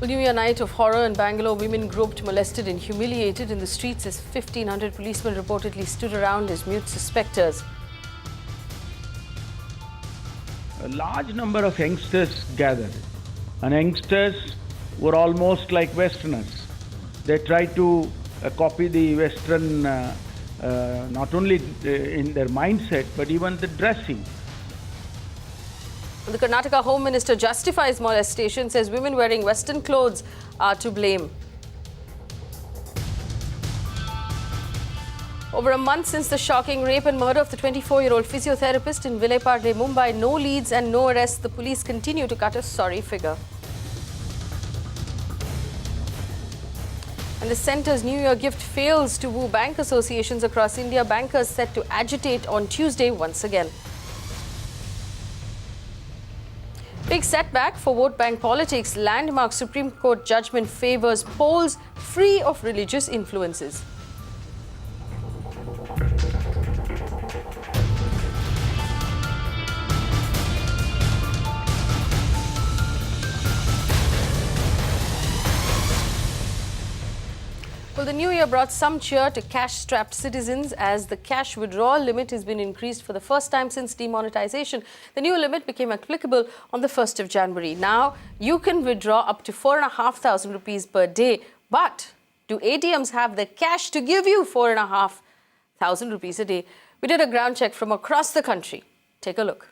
Well, New Year night of horror in Bangalore, women groped, molested and humiliated in the streets as 1,500 policemen reportedly stood around as mute spectators. A large number of youngsters gathered, and youngsters were almost like Westerners. They tried to copy the Western, not only in their mindset, but even the dressing. The Karnataka Home Minister justifies molestation, says women wearing Western clothes are to blame. Over a month since the shocking rape and murder of the 24-year-old physiotherapist in Vileparle, Mumbai, no leads and no arrests. The police continue to cut a sorry figure. And the centre's New Year gift fails to woo bank associations across India. Bankers set to agitate on Tuesday once again. Big setback for vote bank politics. Landmark Supreme Court judgment favours polls free of religious influences. Well, the new year brought some cheer to cash-strapped citizens as the cash withdrawal limit has been increased for the first time since demonetization. The new limit became applicable on the 1st of January. Now, you can withdraw up to 4,500 rupees per day. But do ATMs have the cash to give you 4,500 rupees a day? We did a ground check from across the country. Take a look.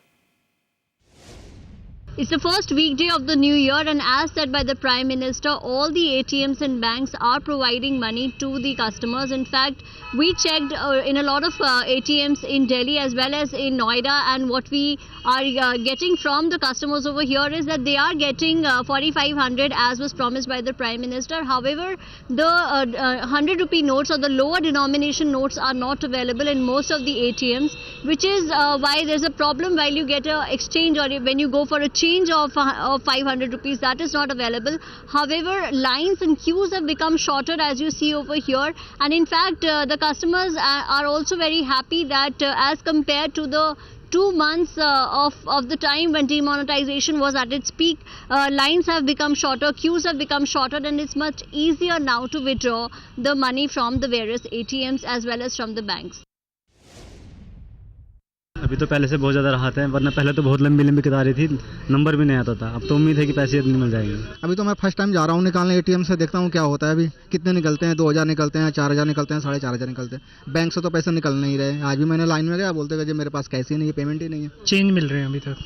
It's the first weekday of the new year, and as said by the Prime Minister, all the ATMs and banks are providing money to the customers. In fact, we checked in a lot of ATMs in Delhi as well as in Noida, and what we are getting from the customers over here is that they are getting 4,500 as was promised by the Prime Minister. However, the 100 rupee notes or the lower denomination notes are not available in most of the ATMs, which is why there's a problem while you get an exchange or when you go for a change of 500 rupees, that is not available. However, lines and queues have become shorter as you see over here, and in fact the customers are also very happy that as compared to the 2 months of the time when demonetization was at its peak, lines have become shorter, queues have become shorter, and it's much easier now to withdraw the money from the various ATMs as well as from the banks. अभी तो पहले से बहुत ज़्यादा राहत है, वरना पहले तो बहुत लंबी लंबी कतारें थी, नंबर भी नहीं आता था। अब तो उम्मीद है कि पैसे इतने मिल जाएंगे। अभी तो मैं फर्स्ट टाइम जा रहा हूँ निकालने एटीएम से, देखता हूँ क्या होता है। अभी कितने निकलते हैं, 2,000 निकलते हैं, 4,000 निकलते हैं, 4,500 निकलते हैं। बैंक से तो पैसे निकल नहीं रहे। आज भी मैंने लाइन में गया, बोलते कि मेरे पास कैश ही नहीं है, पेमेंट ही नहीं है। चेंज मिल रहे हैं अभी तक।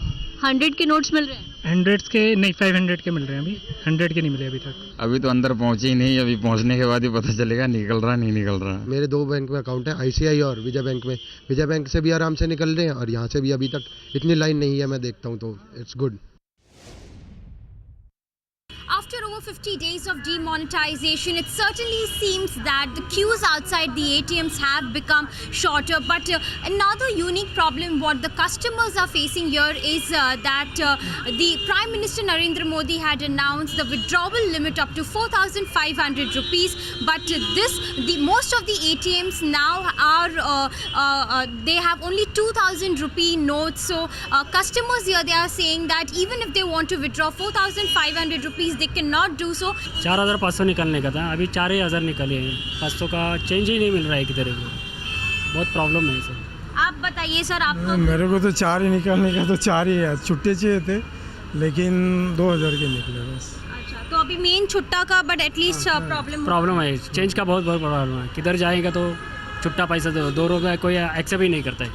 100 के नोट्स मिल रहे हैं? 100 के नहीं, 500 के मिल रहे हैं अभी, 100 के नहीं मिले अभी तक। अभी तो अंदर पहुंचे ही नहीं, अभी पहुंचने के बाद ही पता चलेगा निकल रहा नहीं निकल रहा। मेरे 2 बैंक में अकाउंट है, आईसीआई और विजय बैंक में। विजय बैंक से भी आराम से निकल रहे हैं और यहाँ से भी अभी तक इतनी लाइन नहीं है, मैं देखता हूँ तो it's good. After over 50 days of demonetization, it certainly seems that the queues outside the ATMs have become shorter. But another unique problem what the customers are facing here is that the Prime Minister Narendra Modi had announced the withdrawal limit up to 4,500 rupees. But most of the ATMs now are they have only 2,000 rupee notes. So customers here, they are saying that even if they want to withdraw 4,500 rupees, they cannot do so. 4,500 निकलने का था, अभी 4,000 निकले हैं। 500 का change ही नहीं मिल रहा है किधर को, बहुत प्रॉब्लम है सर। आप बताइए सर, आपको? मेरे को तो 4 ही निकलने का, तो 4 ही है। छुट्टे चाहिए थे लेकिन 2,000 के निकले बस। अच्छा, तो अभी मेन छुट्टा का बट एटलीस्ट प्रॉब्लम है, चेंज का बहुत प्रॉब्लम है। किधर जाएगा तो छुट्टा पैसा दो, 2 रुपये कोई एक्सेप्ट ही नहीं करता है।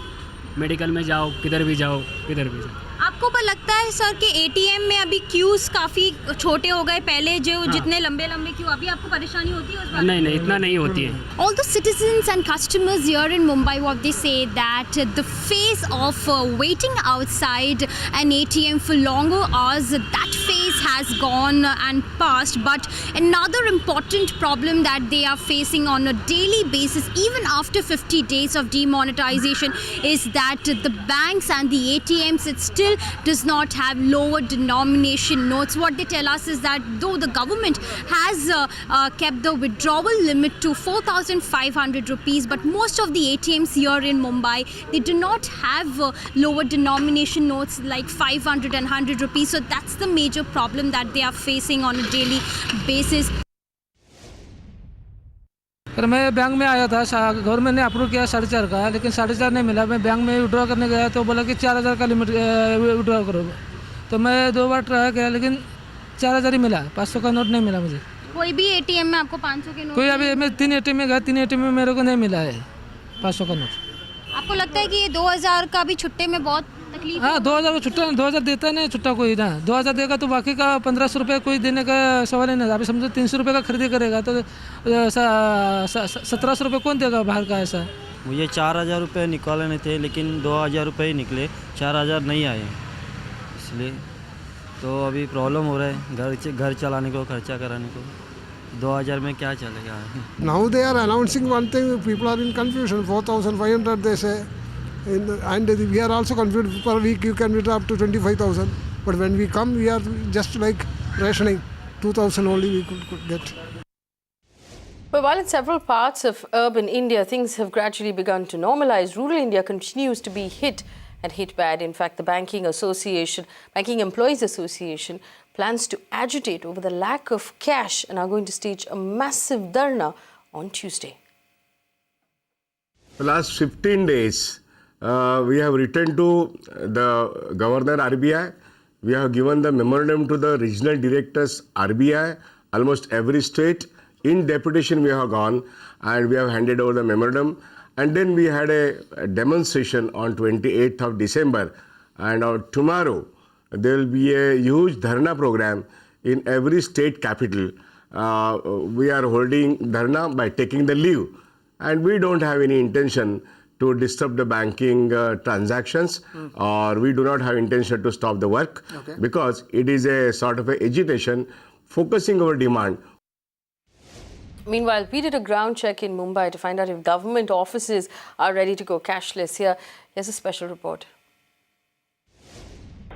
मेडिकल में जाओ, किधर भी जाओ, किधर भी जाओ। आपको पर लगता है सर कि एटीएम में अभी क्यूज काफ़ी छोटे हो गए? पहले जो जितने लंबे क्यू, अभी आपको परेशानी होती है उस बात? नहीं, इतना नहीं होती है। All the citizens and customers here in Mumbai, what they say that the phase of waiting outside an ATM for longer hours, that phase has gone and passed. But another important problem that they are facing on a daily basis, even after 50 days of demonetization, is that the banks and the ATMs, it's still does not have lower denomination notes. What they tell us is that though the government has kept the withdrawal limit to 4,500 rupees, but most of the ATMs here in Mumbai, they do not have lower denomination notes like 500 and 100 rupees. So that's the major problem that they are facing on a daily basis. पर मैं bank में आया था, government ने approve किया 4,500 का, लेकिन 4,500 नहीं मिला। मैं बैंक में विड्रॉ करने गया तो बोला कि 4,000 का लिमिट विड्रॉ करो। तो मैं 2 बार ट्राई किया लेकिन 4,000 ही मिला, 500 का नोट नहीं मिला मुझे। कोई भी एटीएम में आपको 500 के नोट? कोई अभी मैं 3 एटीएम में गया, 3 एटीएम में मेरे को नहीं मिला है 500 का नोट। आपको लगता है कि ये 2,000 का भी छुट्टे में बहुत तकलीफ? हाँ, 2,000 को छुट्टा, 2,000 देता नहीं छुट्टा कोई ना। 2,000 देगा तो बाकी का 1,500 रुपये कोई देने का सवाल ही नहीं। अभी समझो 300 रुपये का खरीदी करेगा तो 1,700 रुपये कौन देगा बाहर का? ऐसा मुझे 4,000 रुपये निकालने थे लेकिन 2,000 रुपये ही निकले, 4,000 नहीं आए, इसलिए तो अभी प्रॉब्लम हो रहा है घर चलाने को, खर्चा कराने को। 2,000 में क्या चलेगा? Now they are announcing one thing, people are in confusion. 4,500 they say, and we are also confused. Per week you can withdraw up to 25,000, but when we come, we are just like rationing. 2,000 only we could get. But while in several parts of urban India, things have gradually begun to normalize, rural India continues to be hit and hit bad. In fact, the Banking Employees Association plans to agitate over the lack of cash and are going to stage a massive dharna on Tuesday. The last 15 days, we have written to the Governor RBI. We have given the memorandum to the regional directors RBI, almost every state. In deputation we have gone and we have handed over the memorandum. And then we had a demonstration on 28th of December. And tomorrow there will be a huge dharna program in every state capital. We are holding dharna by taking the leave. And we don't have any intention to disturb the banking transactions, or we do not have intention to stop the work, because it is a sort of a agitation focusing our demand. Meanwhile, we did a ground check in Mumbai to find out if government offices are ready to go cashless. Here's a special report.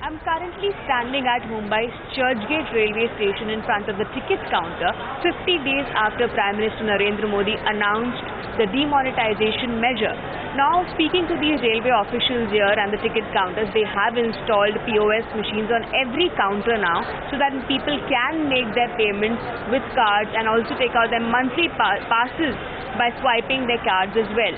I'm currently standing at Mumbai's Churchgate railway station in front of the ticket counter 50 days after Prime Minister Narendra Modi announced the demonetization measure. Now, speaking to these railway officials here and the ticket counters, they have installed POS machines on every counter now so that people can make their payments with cards and also take out their monthly passes by swiping their cards as well.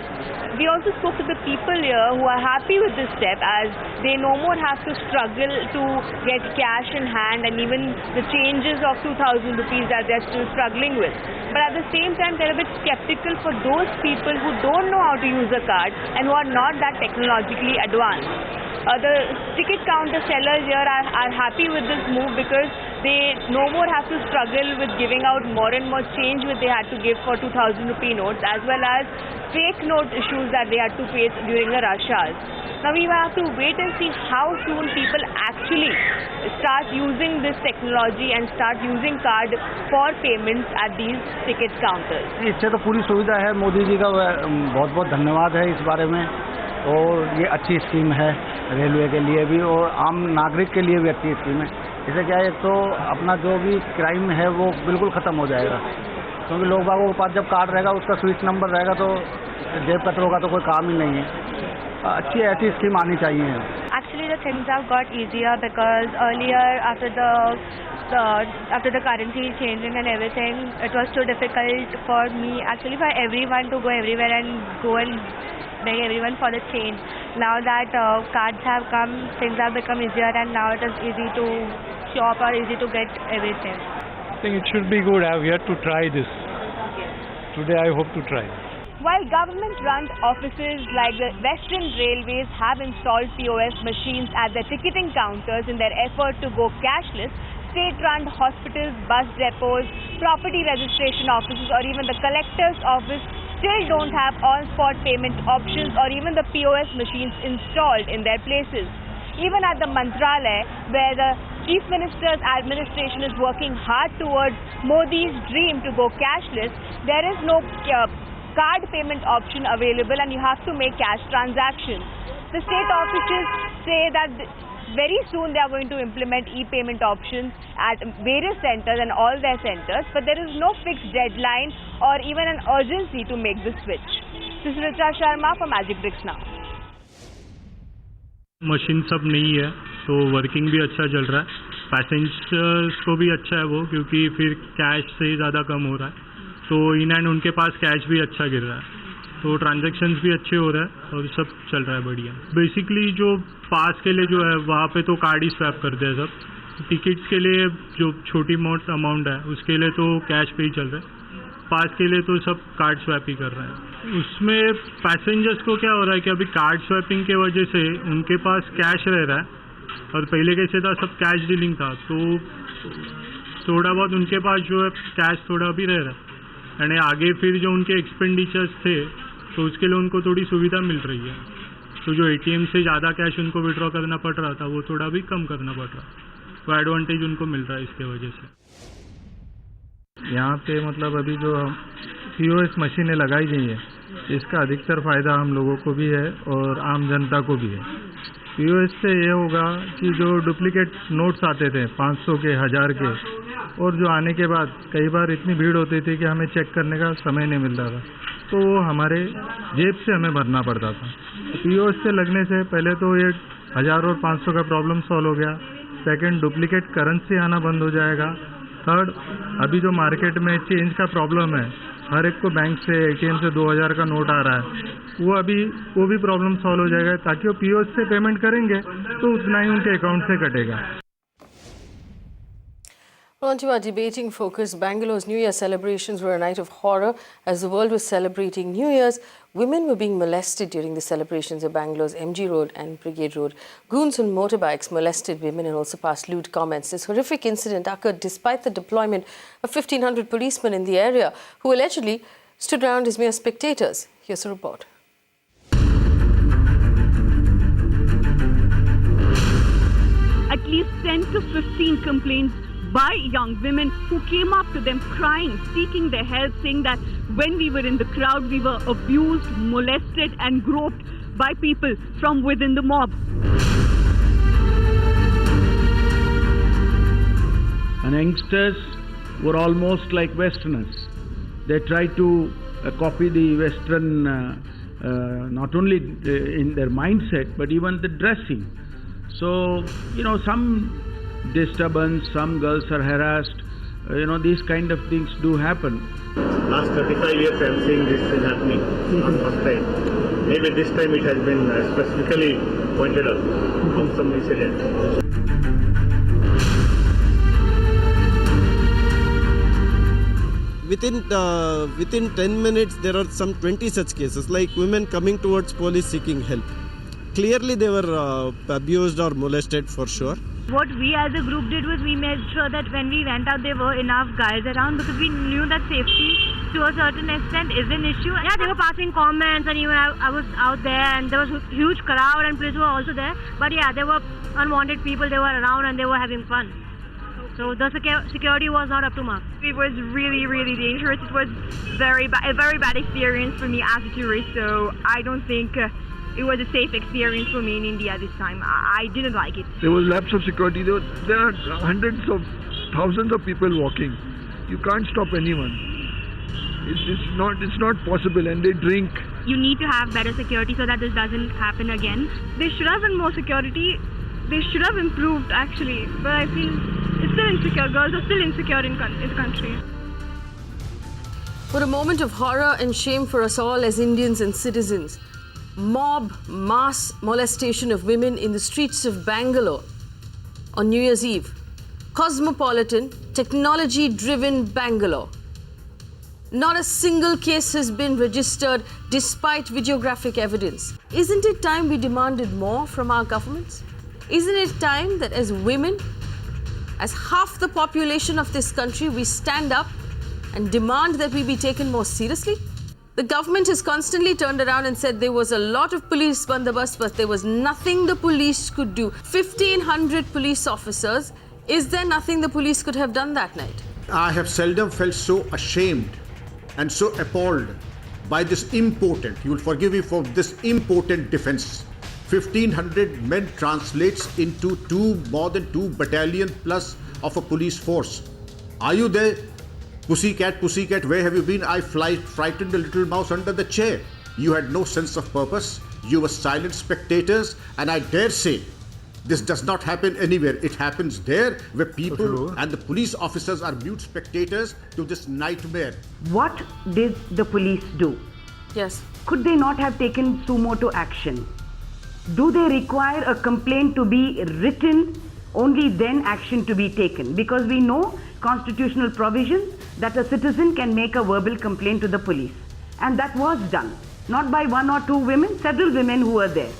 We also spoke to the people here who are happy with this step, as they no more have to struggle to get cash in hand and even the changes of 2,000 rupees that they're still struggling with. But at the same time, they're a bit skeptical for those people who don't know how to use a card and who are not that technologically advanced. The ticket counter sellers here are happy with this move because they no more have to struggle with giving out more and more change which they had to give for 2,000 rupee notes, as well as fake note issues that they had to face during the rush hours. Now we will have to wait and see how soon people actually start using this technology and start using card for payments at these ticket counters. इससे तो पूरी सुविधा है, मोदी जी का बहुत बहुत धन्यवाद है इस बारे में, और ये अच्छी स्कीम है रेलवे के लिए भी और आम नागरिक के लिए भी अच्छी स्कीम है। इससे क्या है, एक तो अपना जो भी क्राइम है वो बिल्कुल ख़त्म हो जाएगा, क्योंकि लोग बागों के पास जब कार्ड रहेगा, उसका स्विच नंबर रहेगा, तो जेब कतरों का तो कोई काम ही नहीं है। अच्छी ऐसी स्कीम आनी चाहिए। Actually, the things have got easier because earlier, after the currency changing and everything, it was too difficult for me, actually for everyone to go everywhere and go and beg everyone for the change. Now that cards have come, things have become easier, and now it is easy to shop or easy to get everything. I think it should be good. I have yet to try this. Today I hope to try. While government-run offices like the Western Railways have installed POS machines at their ticketing counters in their effort to go cashless, state-run hospitals, bus depots, property registration offices, or even the collector's office still don't have on-spot payment options or even the POS machines installed in their places. Even at the Mantralaya, where the Chief Minister's administration is working hard towards Modi's dream to go cashless, there is no card payment option available and you have to make cash transactions. The state officials say that Very soon they are going to implement e-payment options at various centers and all their centers, but there is no fixed deadline or even an urgency to make the switch. This is Richa Sharma for Magic Bricks Now. Machine सब नहीं है तो working भी अच्छा चल रहा है, passengers को भी अच्छा है वो, क्योंकि फिर कैश से ही ज़्यादा कम हो रहा है, तो इन एंड उनके पास कैश भी अच्छा गिर रहा है, तो ट्रांजैक्शंस भी अच्छे हो रहा है और सब चल रहा है बढ़िया। बेसिकली जो पास के लिए जो है वहाँ पे तो कार्ड ही स्वैप करते हैं सब, टिकट्स के लिए जो छोटी मोट अमाउंट है उसके लिए तो कैश पे ही चल रहा है, पास के लिए तो सब कार्ड स्वैप ही कर रहे हैं। उसमें पैसेंजर्स को क्या हो रहा है कि अभी कार्ड स्वैपिंग के वजह से उनके पास कैश रह रहा है और पहले कैसे था सब कैश डीलिंग था, तो थोड़ा बहुत उनके पास जो है कैश थोड़ा भी रह रहा है, यानी आगे फिर जो उनके एक्सपेंडिचर्स थे तो उसके लिए उनको थोड़ी सुविधा मिल रही है, तो जो एटीएम से ज़्यादा कैश उनको विड्रॉ करना पड़ रहा था वो थोड़ा भी कम करना पड़ रहा है, वो एडवांटेज उनको मिल रहा है इसके वजह से। यहाँ पे मतलब अभी जो POS मशीनें लगाई गई है इसका अधिकतर फ़ायदा हम लोगों को भी है और आम जनता को भी है। POS से ये होगा कि जो डुप्लीकेट नोट्स आते थे 500 के 1000 के, और जो आने के बाद कई बार इतनी भीड़ होती थी कि हमें चेक करने का समय नहीं मिलता था, तो वो हमारे जेब से हमें भरना पड़ता था। POS से लगने से पहले तो ये 1000 और 500 का प्रॉब्लम सॉल्व हो गया, सेकंड डुप्लीकेट करेंसी आना बंद हो जाएगा, थर्ड अभी जो मार्केट में चेंज का प्रॉब्लम है, हर एक को बैंक से ATM से 2000 का नोट आ रहा है, वो भी प्रॉब्लम सॉल्व हो जाएगा, ताकि वो POS से पेमेंट करेंगे तो उतना ही उनके अकाउंट से कटेगा। On to our debating focus, Bangalore's New Year celebrations were a night of horror. As the world was celebrating New Year's, women were being molested during the celebrations of Bangalore's MG Road and Brigade Road. Goons on motorbikes molested women and also passed lewd comments. This horrific incident occurred despite the deployment of 1,500 policemen in the area, who allegedly stood around as mere spectators. Here's a report. At least 10 to 15 complaints by young women who came up to them crying, seeking their help, saying that when we were in the crowd, we were abused, molested and groped by people from within the mob. And youngsters were almost like Westerners. They tried to copy the Western, not only in their mindset, but even the dressing. So, some disturbance, some girls are harassed, these kind of things do happen. Last 35 years I am seeing this is happening, not first time. Maybe this time it has been specifically pointed out of some incidents. Within 10 minutes there are some 20 such cases, like women coming towards police seeking help. Clearly they were abused or molested for sure. What we as a group did was we made sure that when we went out there were enough guys around, because we knew that safety to a certain extent is an issue. Yeah, they were passing comments, and even I was out there and there was a huge crowd and police were also there. But yeah, there were unwanted people, they were around and they were having fun. So the security was not up to mark. It was really, really dangerous. It was a very bad experience for me as a tourist. So I don't think it was a safe experience for me in India this time. I didn't like it. There was lapse of security. There are hundreds of thousands of people walking. You can't stop anyone. It's not possible, and they drink. You need to have better security so that this doesn't happen again. There should have been more security. They should have improved actually, but I feel it's still insecure. Girls are still insecure in the country. For a moment of horror and shame for us all as Indians and citizens. Mob mass molestation of women in the streets of Bangalore on New Year's Eve. Cosmopolitan, technology-driven Bangalore. Not a single case has been registered despite videographic evidence. Isn't it time we demanded more from our governments? Isn't it time that as women, as half the population of this country, we stand up and demand that we be taken more seriously? The government has constantly turned around and said there was a lot of police bandobast, but there was nothing the police could do. 1,500 police officers. Is there nothing the police could have done that night? I have seldom felt so ashamed and so appalled by this impotent, you will forgive me for this impotent defense. 1,500 men translates into more than 2 battalion plus of a police force. Are you there? Pussycat, pussycat, where have you been? I frightened the little mouse under the chair. You had no sense of purpose. You were silent spectators, and I dare say, this does not happen anywhere. It happens there where people and the police officers are mute spectators to this nightmare. What did the police do? Yes. Could they not have taken sumo to action? Do they require a complaint to be written, only then action to be taken? Because we know constitutional provisions that a citizen can make a verbal complaint to the police. And that was done. Not by 1 or 2 women, several women who were there.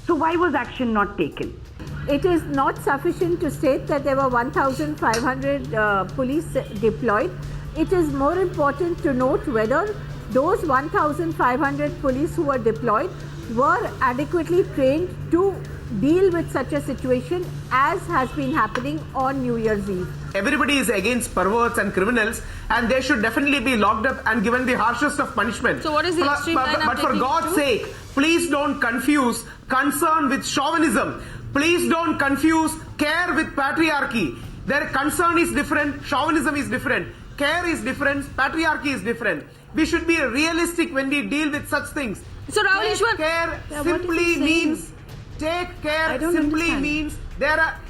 So why was action not taken? It is not sufficient to state that there were 1,500 police deployed. It is more important to note whether those 1,500 police who were deployed were adequately trained to deal with such a situation as has been happening on New Year's Eve. Everybody is against perverts and criminals, and they should definitely be locked up and given the harshest of punishment. So what is the extreme line I'm But for taking God's to? sake, please don't confuse concern with chauvinism. Please don't confuse care with patriarchy. Their concern is different, chauvinism is different, care is different, patriarchy is different. We should be realistic when we deal with such things. So Rahul Take care simply means, take care simply means, there are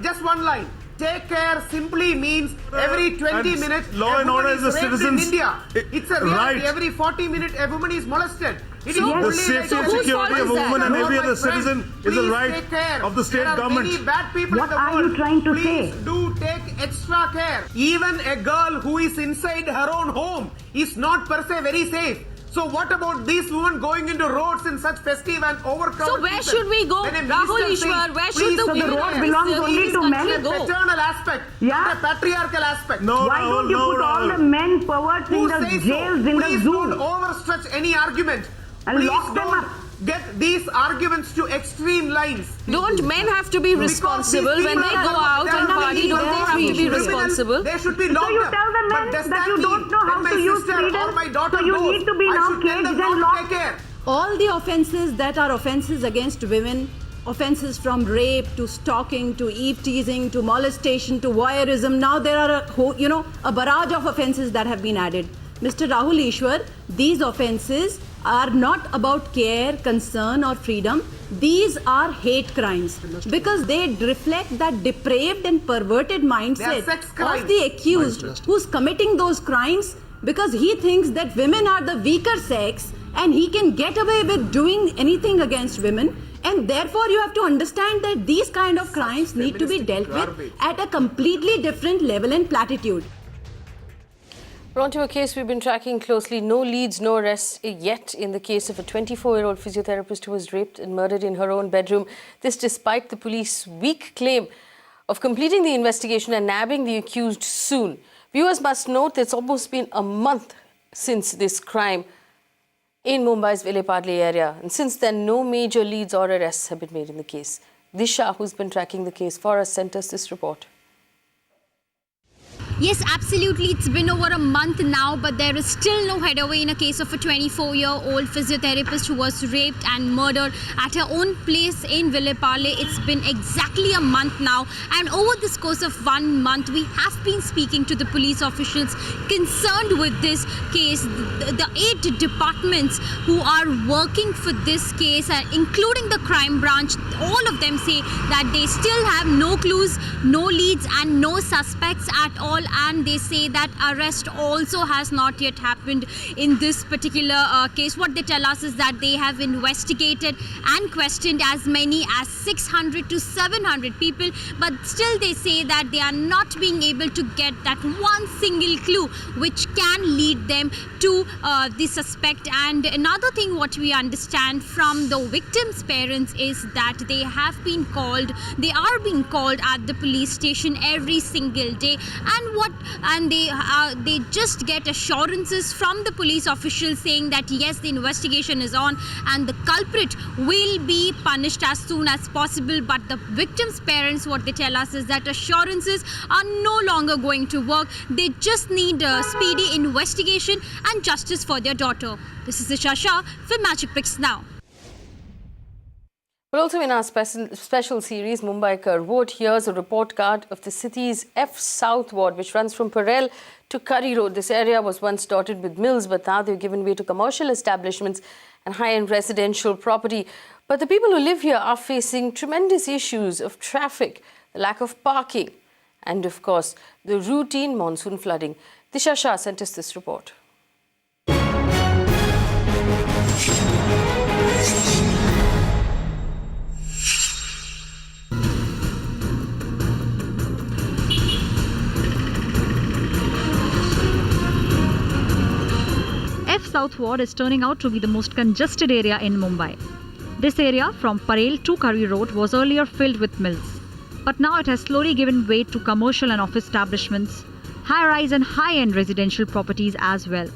just one line. Take care simply means every 20 minutes law and order is the citizens' in India. It's a reality. right. Every 40 minutes a woman is molested. It So is the safety and security of a woman and every other citizen is a right of the state government. There are many bad people What in the are world. you trying to Please say? do take extra care. Even a girl who is inside her own home is not per se very safe. So what about these women going into roads in such festive and overcrowded So where season? should we go? When a Rahul minister Ishwar, says, where should please, the so women road of belongs this only to country men? go? Paternal aspect, Yeah. not a patriarchal aspect. No, Why don't you put all the men perverts in Who the says jails, so? in the Please zoo? don't overstretch any argument. And Please lock them don't up. get these arguments to extreme lines. Don't men have to be responsible when they go out and party? Don't they have to be responsible? They should be So locked you up. tell the But men does that you mean don't know how when my to use sister freedom, or my daughter so you goes, need to be I now should tell caged them and not to locked? take care. All the offences that are offences against women, offences from rape to stalking to eve teasing to molestation to voyeurism, now there are a barrage of offences that have been added. Mr. Rahul Ishwar, these offences are not about care, concern or freedom. These are hate crimes because they reflect that depraved and perverted mindset sex crimes. of the accused who's committing those crimes because he thinks that women are the weaker sex and he can get away with doing anything against women. And therefore you have to understand that these kind of crimes need to be dealt with at a completely different level and platitude. We're on to a case we've been tracking closely. No leads, no arrests yet in the case of a 24-year-old physiotherapist who was raped and murdered in her own bedroom. This despite the police's weak claim of completing the investigation and nabbing the accused soon. Viewers must note that it's almost been a month since this crime in Mumbai's Vileparle area. And since then, no major leads or arrests have been made in the case. Disha, who's been tracking the case for us, sent us this report. Yes, absolutely. It's been over a month now, but there is still no headway in a case of a 24-year-old physiotherapist who was raped and murdered at her own place in Vileparle. It's been exactly a month now, and over this course of 1 month, we have been speaking to the police officials concerned with this case. The 8 departments who are working for this case, including the crime branch, all of them say that they still have no clues, no leads and no suspects at all. And they say that arrest also has not yet happened in this particular case. What they tell us is that they have investigated and questioned as many as 600 to 700 people, but still they say that they are not being able to get that one single clue which can lead them to the suspect. And another thing what we understand from the victim's parents is that they are being called at the police station every single day, and they just get assurances from the police officials saying that yes, the investigation is on and the culprit will be punished as soon as possible. But the victim's parents, what they tell us is that assurances are no longer going to work. They just need a speedy investigation and justice for their daughter. This is Isha Shah for Magic Bricks Now. Well, also in our special series, Mumbai Kar Vote, here's a report card of the city's F South ward, which runs from Parel to Curry Road. This area was once dotted with mills, but now they've given way to commercial establishments and high-end residential property. But the people who live here are facing tremendous issues of traffic, the lack of parking, and of course, the routine monsoon flooding. Disha Shah sent us this report. F South Ward is turning out to be the most congested area in Mumbai. This area from Parel to Curry Road was earlier filled with mills. But now it has slowly given way to commercial and office establishments, high-rise and high-end residential properties as well.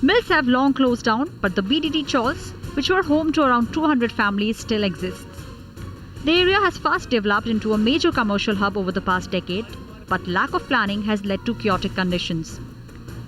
Mills have long closed down, but the BDT chawls, which were home to around 200 families, still exists. The area has fast developed into a major commercial hub over the past decade, but lack of planning has led to chaotic conditions.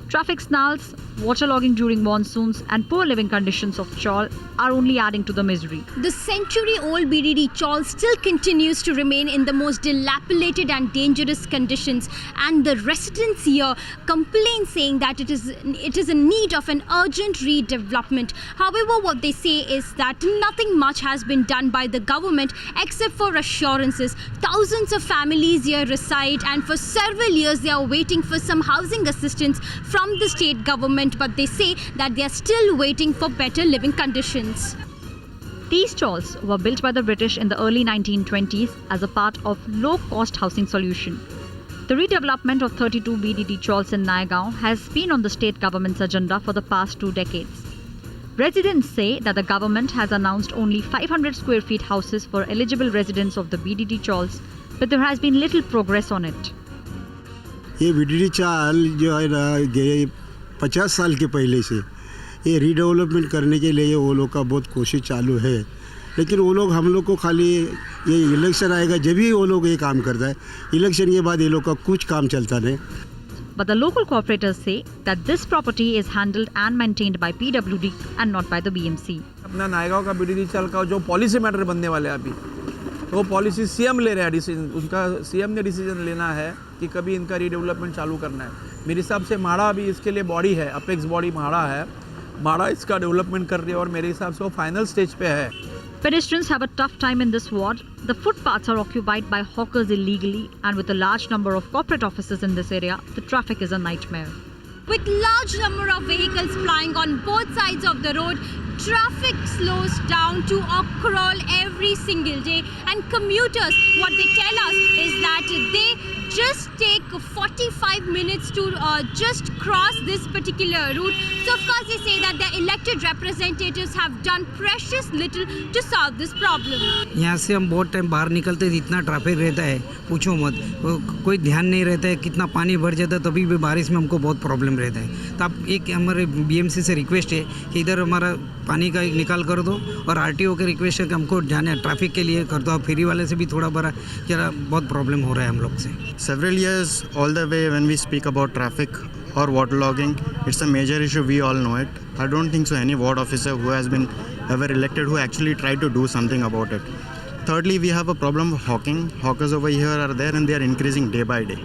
Traffic snarls, waterlogging during monsoons and poor living conditions of chawl are only adding to the misery. The century-old BDD chawl still continues to remain in the most dilapidated and dangerous conditions, and the residents here complain saying that it is in need of an urgent redevelopment. However, what they say is that nothing much has been done by the government except for assurances. Thousands of families here reside, and for several years they are waiting for some housing assistance from the state government, but they say that they are still waiting for better living conditions. These chawls were built by the British in the early 1920s as a part of low-cost housing solution. The redevelopment of 32 BDT chawls in Naigaon has been on the state government's agenda for the past 2 decades. Residents say that the government has announced only 500 square feet houses for eligible residents of the BDT chawls, but there has been little progress on it. ये VDD चाल जो है ना 50 साल के पहले से ये रीडेवलपमेंट करने के लिए वो लोग का बहुत कोशिश चालू है, लेकिन वो लोग हम लोग को खाली ये इलेक्शन आएगा जब भी वो लोग ये काम करता है, इलेक्शन के बाद ये लोग का कुछ काम चलता नहीं. But the local corporators say that this property is handled and maintained by PWD and not by the BMC. अपना नायगांव का बीडीडी चाल का जो पॉलिसी मैटर बनने वाले अभी तो पॉलिसी सीएम ले रहे हैं डिसीजन, उनका सीएम ने डिसीजन लेना है कि कभी इनका रीडेवलपमेंट चालू करना है. मेरे हिसाब से माड़ा भी इसके लिए बॉडी है, अपेक्स बॉडी माड़ा है, माड़ा इसका डेवलपमेंट कर रही है और मेरे हिसाब से वो फाइनल स्टेज पे है. Pedestrians have a tough time in this ward. The footpaths are occupied by hawkers illegally, and with a large number of corporate offices in this area, the traffic is a nightmare. With large number of vehicles plying on both sides of the road, traffic slows down to a crawl every single day, and commuters, what they tell us is that they just take 45 minutes to just cross this particular route. So of course they say that the elected representatives have done precious little to solve this problem. यहाँ से हम बहुत time बाहर निकलते हैं, इतना traffic रहता है पूछो मत, कोई ध्यान नहीं रहता है, कितना पानी भर जाता है, तभी भी बारिश में हमको बहुत प्रॉब्लम रहता है. तो आप एक हमारे बीएमसी से रिक्वेस्ट है कि इधर हमारा पानी का निकाल कर दो, और आरटीओ के रिक्वेस्ट है कि हमको जाने ट्रैफिक के लिए कर दो, और फेरी वाले से भी थोड़ा बड़ा जरा बहुत प्रॉब्लम हो रहा है हम लोग से. Several years all the way when we speak about traffic or waterlogging, it's a major issue, we all know it. I don't think so any ward officer who has been ever elected who actually tried to do something about it. Thirdly, we have a problem of hawking. Hawkers over here are there and they are increasing day by day.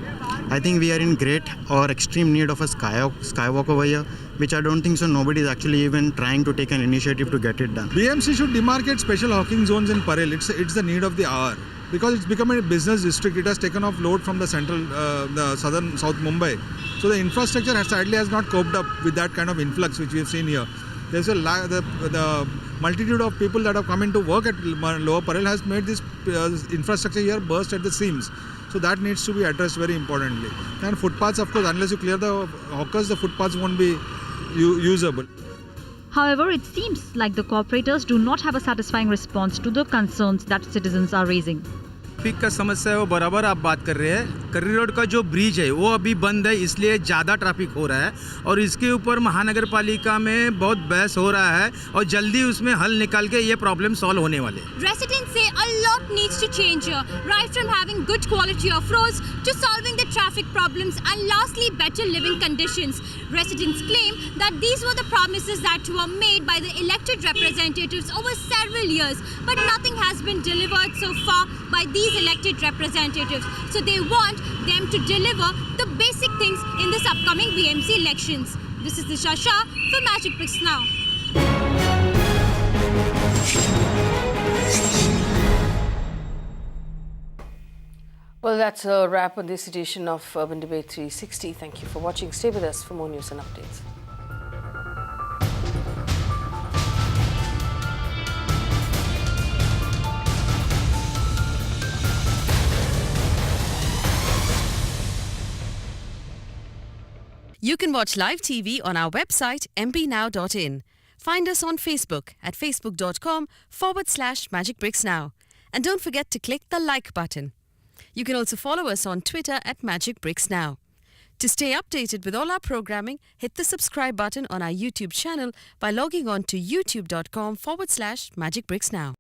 I think we are in great or extreme need of a skywalk over here, which I don't think so nobody is actually even trying to take an initiative to get it done. BMC should demarcate special hawking zones in Parel. It's the need of the hour, because it's become a business district. It has taken off load from the central, the southern South Mumbai. So the infrastructure sadly has not coped up with that kind of influx which we have seen here. There's the multitude of people that have come into work at Lower Parel has made this infrastructure here burst at the seams. So that needs to be addressed very importantly. And footpaths, of course, unless you clear the hawkers, the footpaths won't be usable. However, it seems like the corporators do not have a satisfying response to the concerns that citizens are raising. Traffic का समस्या है वो बराबर आप बात कर रहे हैं। कर्री रोड का जो ब्रिज है वो अभी बंद है, इसलिए ज़्यादा ट्रैफिक हो रहा है और इसके ऊपर महानगर पालिका में बहुत बहस हो रहा है और जल्दी उसमें हल निकाल के ये प्रॉब्लम सॉल्व होने वाले। Residents say a lot needs to change here, right from having good quality of roads to solving the traffic problems and lastly better living conditions. Residents claim that these were the promises that were made by the elected representatives over several years, but nothing has been delivered so far by these elected representatives. So they want them to deliver the basic things in this upcoming BMC elections. This is Disha Shah for Magic Bricks Now. Well, that's a wrap on this edition of Urban Debate 360. Thank you for watching. Stay with us for more news and updates. You can watch live TV on our website mpnow.in. Find us on Facebook at facebook.com/magicbricksnow. And don't forget to click the like button. You can also follow us on Twitter at Magic Bricks Now. To stay updated with all our programming, hit the subscribe button on our YouTube channel by logging on to youtube.com/magicbricksnow.